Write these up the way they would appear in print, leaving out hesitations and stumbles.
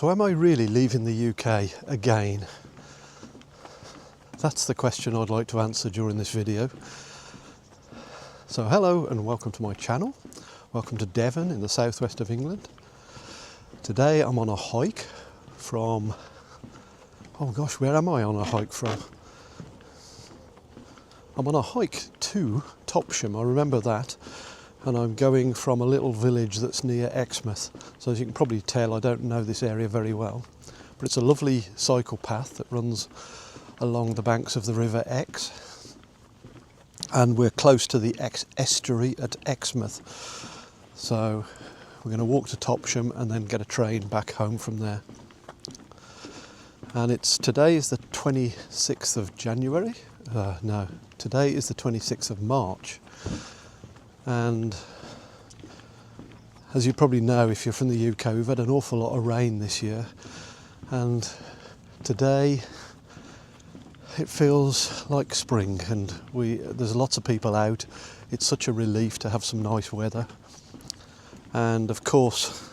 So am I really leaving the UK again? That's the question I'd like to answer during this video. So hello and welcome to my channel. Welcome to Devon in the southwest of England. Today I'm on a hike from, oh gosh, where am I on a hike from? I'm on a hike to Topsham, I remember that. And I'm going from a little village that's near Expat. So as you can probably tell, I don't know this area very well, but it's a lovely cycle path that runs along the banks of the River Exe. And we're close to the Exe estuary at Exmouth. So we're going to walk to Topsham and then get a train back home from there. And today is the 26th of January. No, today is the 26th of March. And as you probably know, if you're from the UK, we've had an awful lot of rain this year. And today it feels like spring, and there's lots of people out. It's such a relief to have some nice weather. And of course,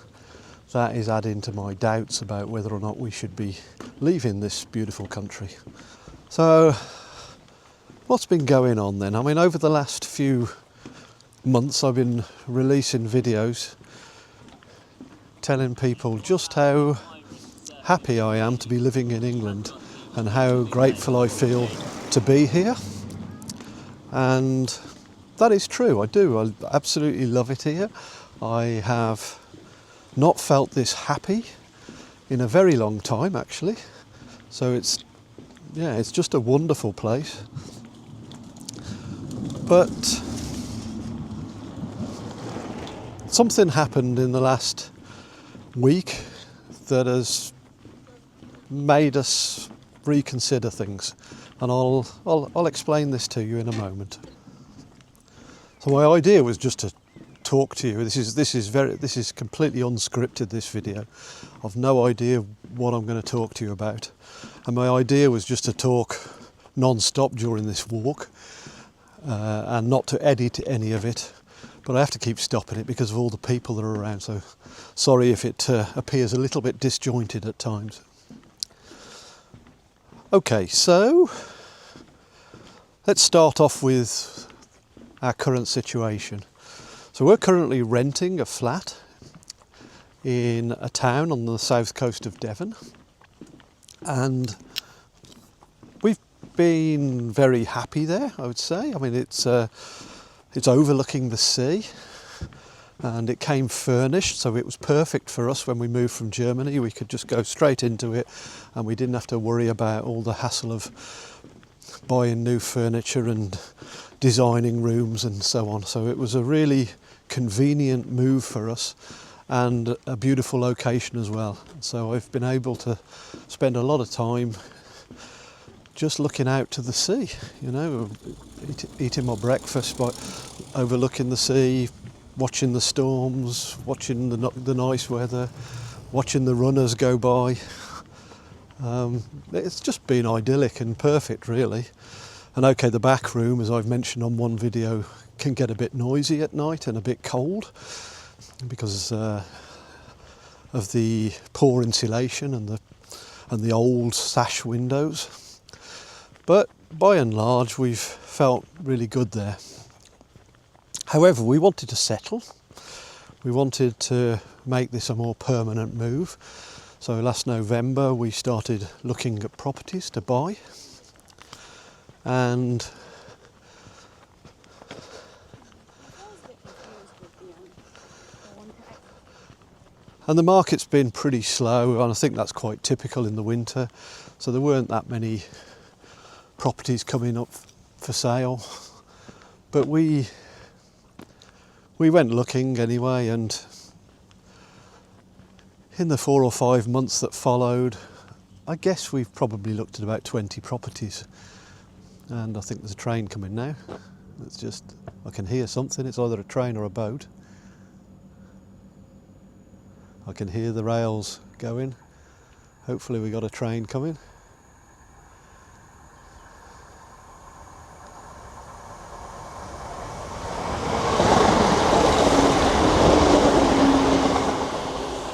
that is adding to my doubts about whether or not we should be leaving this beautiful country. So, what's been going on then? I mean, over the last few months I've been releasing videos telling people just how happy I am to be living in England and how grateful I feel to be here. And that is true, I do. I absolutely love it here. I have not felt this happy in a very long time, actually. So it's just a wonderful place. But something happened in the last week that has made us reconsider things, and I'll explain this to you in a moment. So my idea was just to talk to you. This is completely unscripted, this video. I've no idea what I'm going to talk to you about, and my idea was just to talk non-stop during this walk and not to edit any of it. But I have to keep stopping it because of all the people that are around, so sorry if it appears a little bit disjointed at times. Okay, so let's start off with our current situation. So we're currently renting a flat in a town on the south coast of Devon, and we've been very happy there, I would say. I mean, it's overlooking the sea, and it came furnished, so it was perfect for us when we moved from Germany. We could just go straight into it, and we didn't have to worry about all the hassle of buying new furniture and designing rooms and so on. So it was a really convenient move for us, and a beautiful location as well. So I've been able to spend a lot of time just looking out to the sea, you know, eating my breakfast by overlooking the sea, watching the storms, watching the nice weather, watching the runners go by. It's just been idyllic and perfect, really. And okay, the back room, as I've mentioned on one video, can get a bit noisy at night and a bit cold because of the poor insulation and the old sash windows. But by and large, we've felt really good there. However, we wanted to settle. We wanted to make this a more permanent move. So last November, we started looking at properties to buy. And the market's been pretty slow, and I think that's quite typical in the winter. So there weren't that many properties coming up for sale, but we went looking anyway, and in the 4 or 5 months that followed, I guess we've probably looked at about 20 properties. And I think there's a train coming now. I can hear something. It's either a train or a boat. I can hear the rails going. Hopefully we got a train coming.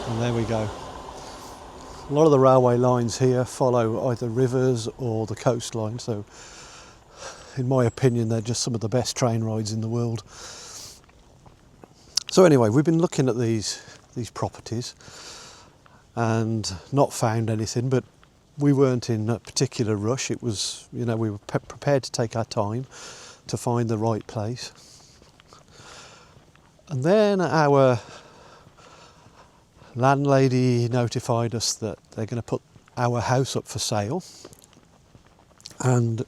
And there we go. A lot of the railway lines here follow either rivers or the coastline, so in my opinion they're just some of the best train rides in the world. So anyway, we've been looking at these properties and not found anything, but we weren't in a particular rush. It was, you know, we were prepared to take our time to find the right place. And then our landlady notified us that they're going to put our house up for sale, and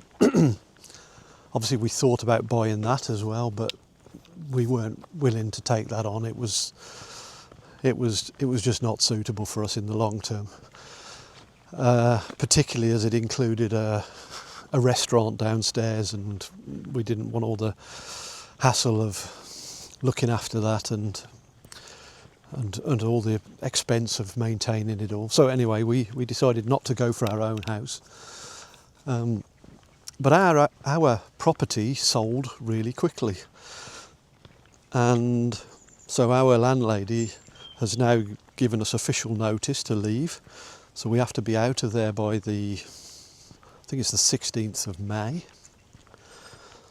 obviously we thought about buying that as well, but we weren't willing to take that on. It was just not suitable for us in the long term, particularly as it included a restaurant downstairs, and we didn't want all the hassle of looking after that and all the expense of maintaining it all. So anyway, we decided not to go for our own house. But our property sold really quickly. And so our landlady has now given us official notice to leave. So we have to be out of there by I think it's the 16th of May.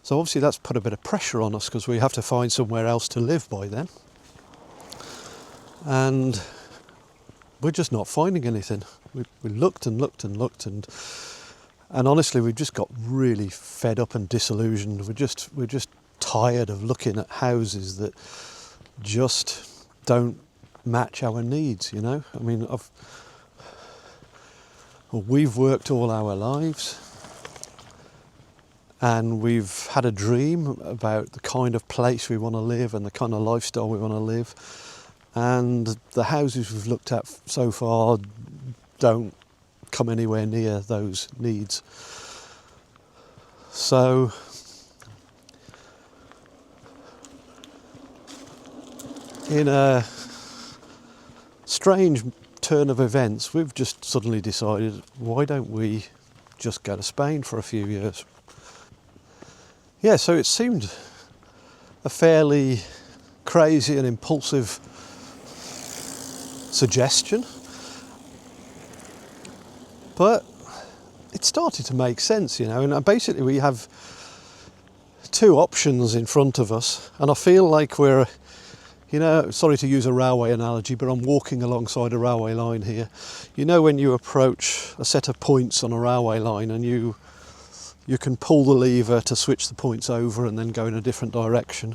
So obviously that's put a bit of pressure on us because we have to find somewhere else to live by then. And we're just not finding anything. We looked and looked and looked, and honestly we've just got really fed up and disillusioned. We're just tired of looking at houses that just don't match our needs, you know. I mean, we've worked all our lives and we've had a dream about the kind of place we want to live and the kind of lifestyle we want to live. And the houses we've looked at so far don't come anywhere near those needs. So in a strange turn of events, we've just suddenly decided, why don't we just go to Spain for a few years? Yeah, so it seemed a fairly crazy and impulsive suggestion, but it started to make sense, you know. And basically we have two options in front of us, and I feel like we're, you know, sorry to use a railway analogy, but I'm walking alongside a railway line here. You know, when you approach a set of points on a railway line and you can pull the lever to switch the points over and then go in a different direction.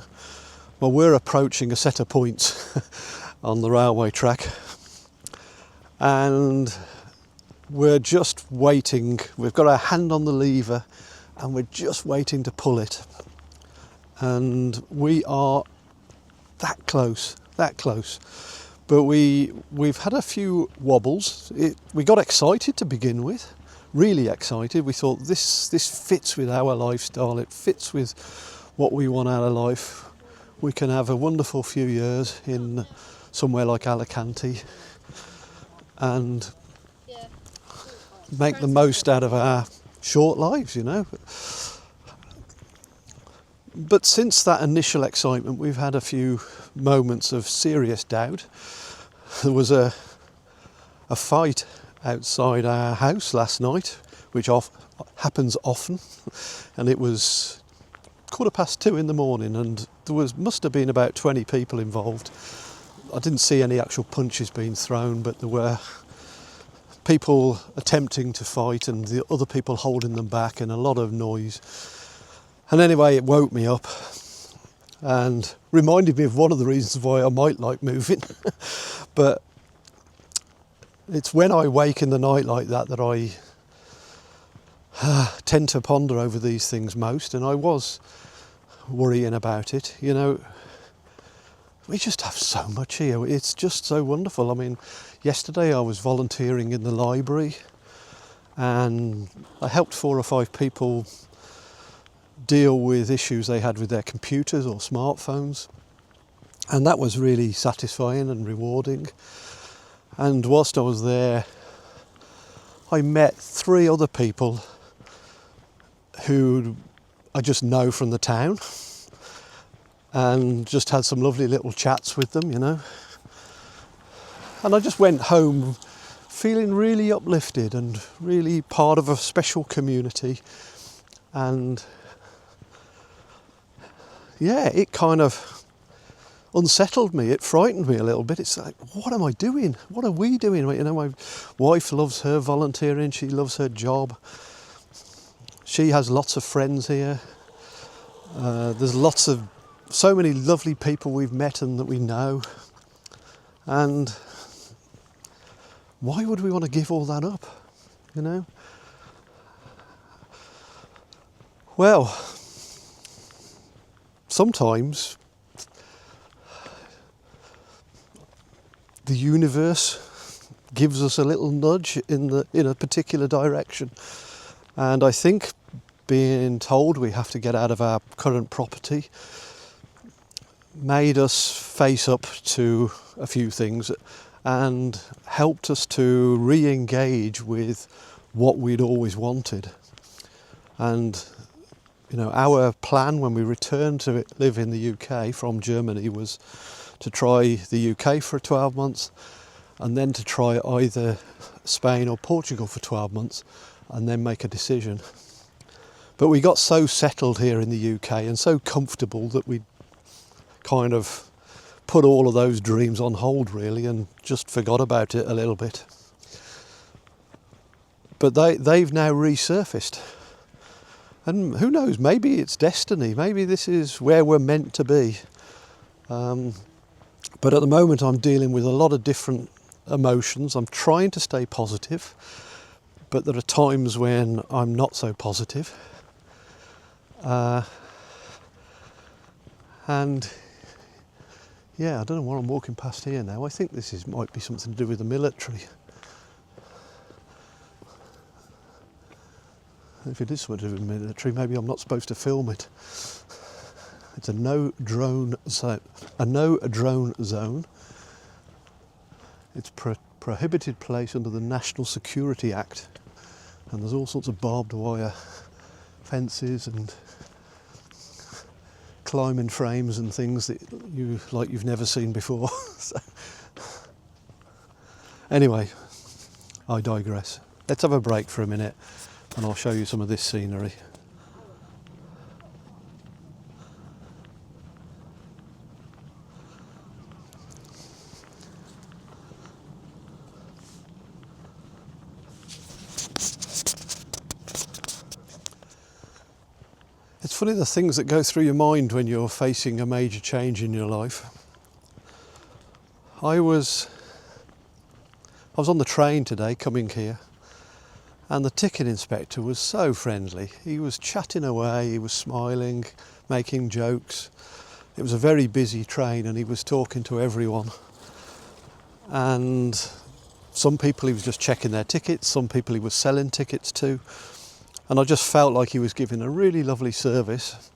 Well, we're approaching a set of points on the railway track, and we're just waiting. We've got our hand on the lever and we're just waiting to pull it, and we are that close, but we've had a few wobbles. We got excited to begin with, really excited. We thought this fits with our lifestyle, it fits with what we want out of life. We can have a wonderful few years in somewhere like Alicante and make the most out of our short lives, you know. But since that initial excitement, we've had a few moments of serious doubt. There was a fight outside our house last night, which happens often, and it was 2:15 in the morning, and there must have been about 20 people involved. I didn't see any actual punches being thrown, but there were people attempting to fight and the other people holding them back, and a lot of noise. And anyway, it woke me up and reminded me of one of the reasons why I might like moving. But it's when I wake in the night like that that I tend to ponder over these things most, and I was worrying about it. You know, we just have so much here. It's just so wonderful. I mean, yesterday I was volunteering in the library and I helped 4 or 5 people deal with issues they had with their computers or smartphones, and that was really satisfying and rewarding. And whilst I was there, I met 3 other people who I just know from the town, and just had some lovely little chats with them, you know. And I just went home feeling really uplifted and really part of a special community. And yeah, it kind of unsettled me. It frightened me a little bit. It's like, what am I doing? What are we doing? You know, my wife loves her volunteering. She loves her job. She has lots of friends here. There's so many lovely people we've met and that we know. And why would we want to give all that up? You know? Well, sometimes the universe gives us a little nudge in a particular direction. And I think being told we have to get out of our current property made us face up to a few things and helped us to re-engage with what we'd always wanted. And you know, our plan when we returned to live in the UK from Germany was to try the UK for 12 months and then to try either Spain or Portugal for 12 months and then make a decision. But we got so settled here in the UK and so comfortable that we kind of put all of those dreams on hold really and just forgot about it a little bit. But they've now resurfaced. And who knows, maybe it's destiny, maybe this is where we're meant to be. But at the moment I'm dealing with a lot of different emotions. I'm trying to stay positive, but there are times when I'm not so positive. And yeah, I don't know what I'm walking past here now. I think this might be something to do with the military. If it is something to do with the military, maybe I'm not supposed to film it. It's a no drone zone. It's prohibited place under the National Security Act, and there's all sorts of barbed wire fences and climbing frames and things that you've never seen before. So, anyway, I digress. Let's have a break for a minute and I'll show you some of this scenery. It's funny the things that go through your mind when you're facing a major change in your life. I was on the train today coming here, and the ticket inspector was so friendly. He was chatting away, he was smiling, making jokes. It was a very busy train and he was talking to everyone. And some people he was just checking their tickets, some people he was selling tickets to. And I just felt like he was giving a really lovely service.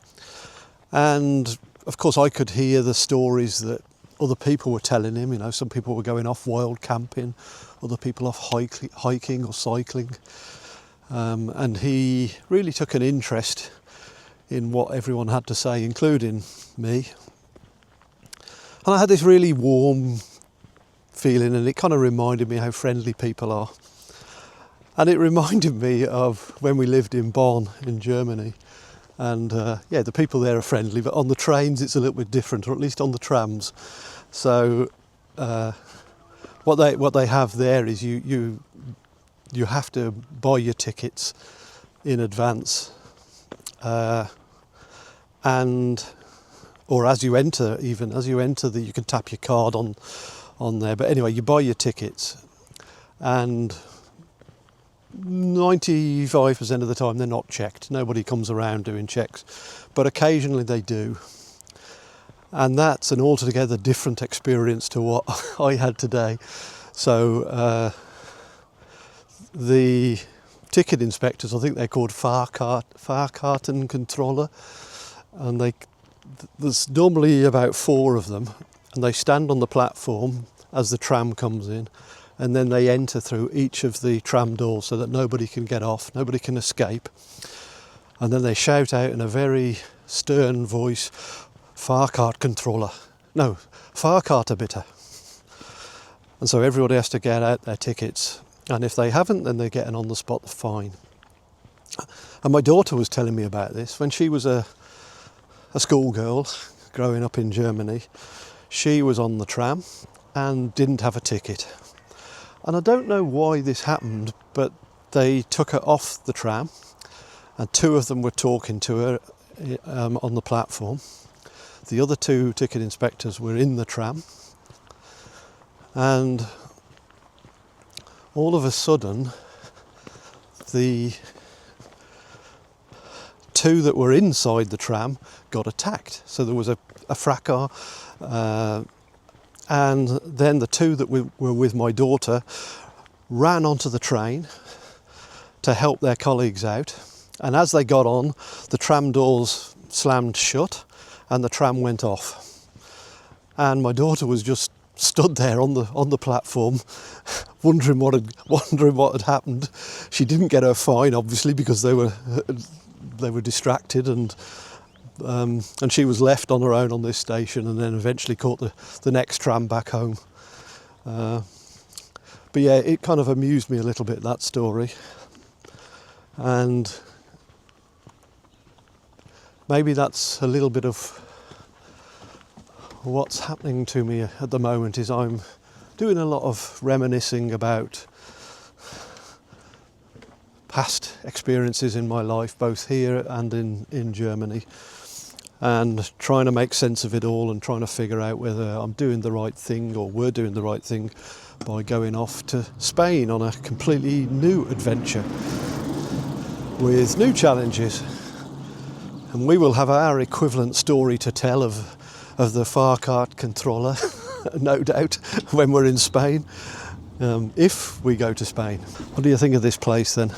And of course I could hear the stories that other people were telling him. You know, some people were going off wild camping, other people off hiking or cycling. And he really took an interest in what everyone had to say, including me. And I had this really warm feeling, and it kind of reminded me how friendly people are. And it reminded me of when we lived in Bonn in Germany. And yeah, the people there are friendly, but on the trains it's a little bit different, or at least on the trams. So what they have there is you have to buy your tickets in advance, or as you enter, you can tap your card on there. But anyway, you buy your tickets, and 95% of the time they're not checked. Nobody comes around doing checks, but occasionally they do. And that's an altogether different experience to what I had today. So the ticket inspectors, I think they're called Fahrkartencontroller, and there's normally about 4 of them, and they stand on the platform as the tram comes in, and then they enter through each of the tram doors so that nobody can get off, nobody can escape. And then they shout out in a very stern voice, Fahrkartencontroller. No, Fahrkartenbitte. And so everybody has to get out their tickets. And if they haven't, then they get an on-the-spot fine. And my daughter was telling me about this. When she was a schoolgirl growing up in Germany, she was on the tram and didn't have a ticket. And I don't know why this happened, but they took her off the tram and two of them were talking to her on the platform. The other two ticket inspectors were in the tram, and all of a sudden the two that were inside the tram got attacked. So there was a fracas, and then the two that were with my daughter ran onto the train to help their colleagues out. And as they got on, the tram doors slammed shut and the tram went off. And my daughter was just stood there on the platform, wondering what had happened. She didn't get her fine, obviously, because they were distracted, and she was left on her own on this station, and then eventually caught the next tram back home. But yeah, it kind of amused me a little bit, that story. And maybe that's a little bit of what's happening to me at the moment. Is I'm doing a lot of reminiscing about past experiences in my life, both here and in Germany, and trying to make sense of it all and trying to figure out whether I'm doing the right thing or we're doing the right thing by going off to Spain on a completely new adventure with new challenges. And we will have our equivalent story to tell of the far cart controller, no doubt, when we're in Spain, if we go to Spain. What do you think of this place then?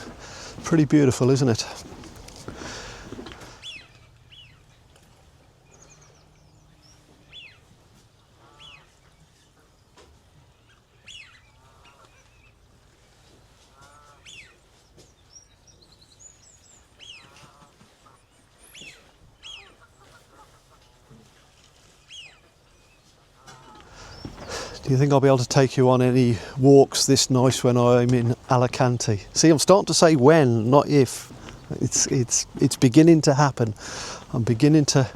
Pretty beautiful, isn't it? Do you think I'll be able to take you on any walks this nice when I'm in Alicante? See, I'm starting to say when, not if. It's beginning to happen. I'm beginning to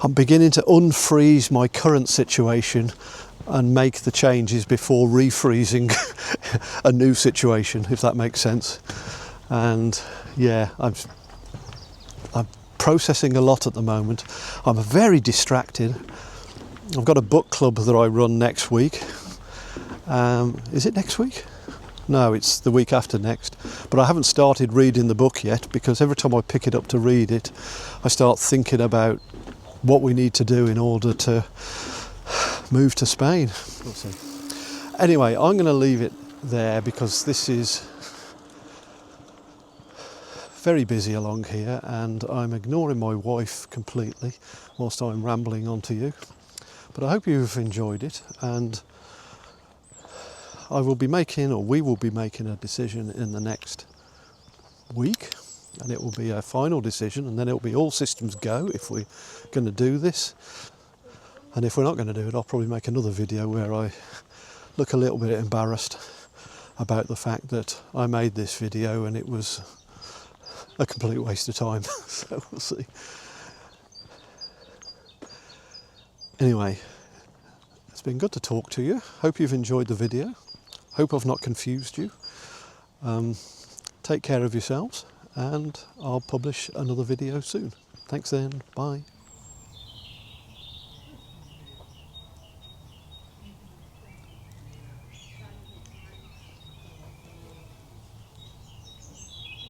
unfreeze my current situation and make the changes before refreezing a new situation, if that makes sense. And yeah, I'm processing a lot at the moment. I'm very distracted. I've got a book club that I run next week. Is it next week? No, it's the week after next. But I haven't started reading the book yet, because every time I pick it up to read it, I start thinking about what we need to do in order to move to Spain. We'll see. Anyway, I'm going to leave it there because this is very busy along here and I'm ignoring my wife completely whilst I'm rambling on to you. But I hope you've enjoyed it, and we will be making a decision in the next week, and it will be a final decision, and then it will be all systems go if we're going to do this. And if we're not going to do it, I'll probably make another video where I look a little bit embarrassed about the fact that I made this video and it was a complete waste of time. So we'll see. Anyway, it's been good to talk to you. Hope you've enjoyed the video. Hope I've not confused you. Take care of yourselves, and I'll publish another video soon. Thanks then. Bye.